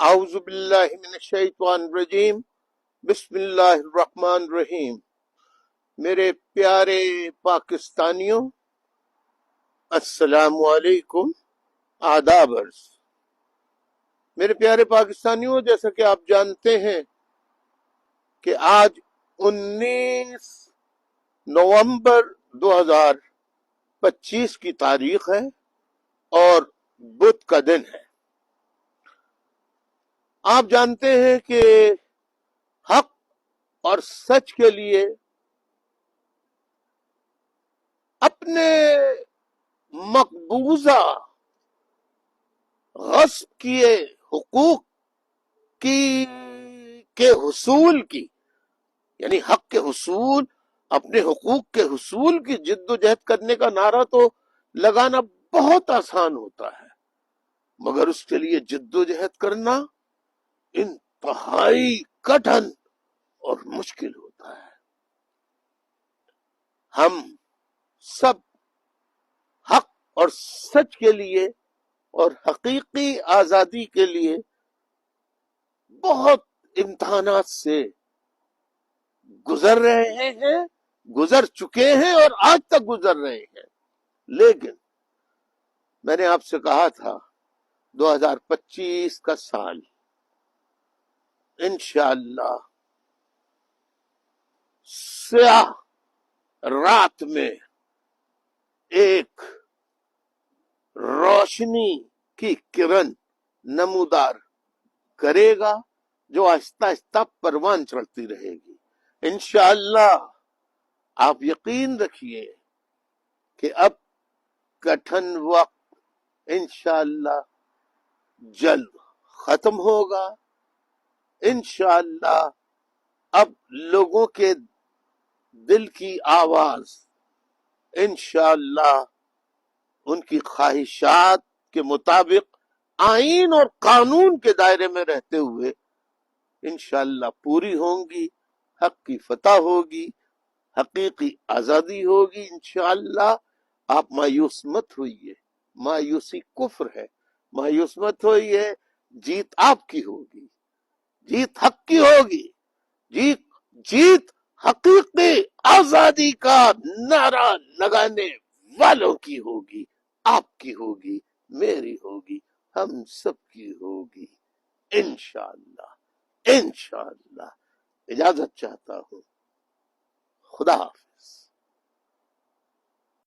اعوذ باللہ من الشیطان الرجیم بسم اللہ الرحمن الرحیم۔ میرے پیارے پاکستانیوں، السلام علیکم، آداب عرض۔ میرے پیارے پاکستانیوں، جیسا کہ آپ جانتے ہیں کہ آج 19 نومبر 2025 کی تاریخ ہے اور بدھ کا دن ہے۔ آپ جانتے ہیں کہ حق اور سچ کے لیے اپنے مقبوضہ غصب کیے حقوق کے حصول کی، یعنی حق کے حصول، اپنے حقوق کے حصول کی جد و جہد کرنے کا نعرہ تو لگانا بہت آسان ہوتا ہے، مگر اس کے لیے جد و جہد کرنا انتہائی کٹھن اور مشکل ہوتا ہے۔ ہم سب حق اور سچ کے لیے اور حقیقی آزادی کے لیے بہت امتحانات سے گزر رہے ہیں، گزر چکے ہیں اور آج تک گزر رہے ہیں۔ لیکن میں نے آپ سے کہا تھا 2025 کا سال انشاءاللہ سیاہ رات میں ایک روشنی کی کرن نمودار کرے گا جو آہستہ آہستہ پروان چڑھتی رہے گی۔ انشاءاللہ آپ یقین رکھیے کہ اب کٹھن وقت انشاءاللہ جلد ختم ہوگا۔ انشاءاللہ اب لوگوں کے دل کی آواز انشاءاللہ ان کی خواہشات کے مطابق آئین اور قانون کے دائرے میں رہتے ہوئے انشاءاللہ پوری ہوں گی، حق کی فتح ہوگی، حقیقی آزادی ہوگی۔ انشاءاللہ آپ مایوس مت ہوئیے، مایوسی کفر ہے، مایوس مت ہوئیے، جیت آپ کی ہوگی، جیت حق کی ہوگی، جیت حقیقی آزادی کا نعرہ لگانے والوں کی ہوگی، آپ کی ہوگی، میری ہوگی، ہم سب کی ہوگی انشاءاللہ۔ انشاءاللہ اجازت چاہتا ہوں، خدا حافظ۔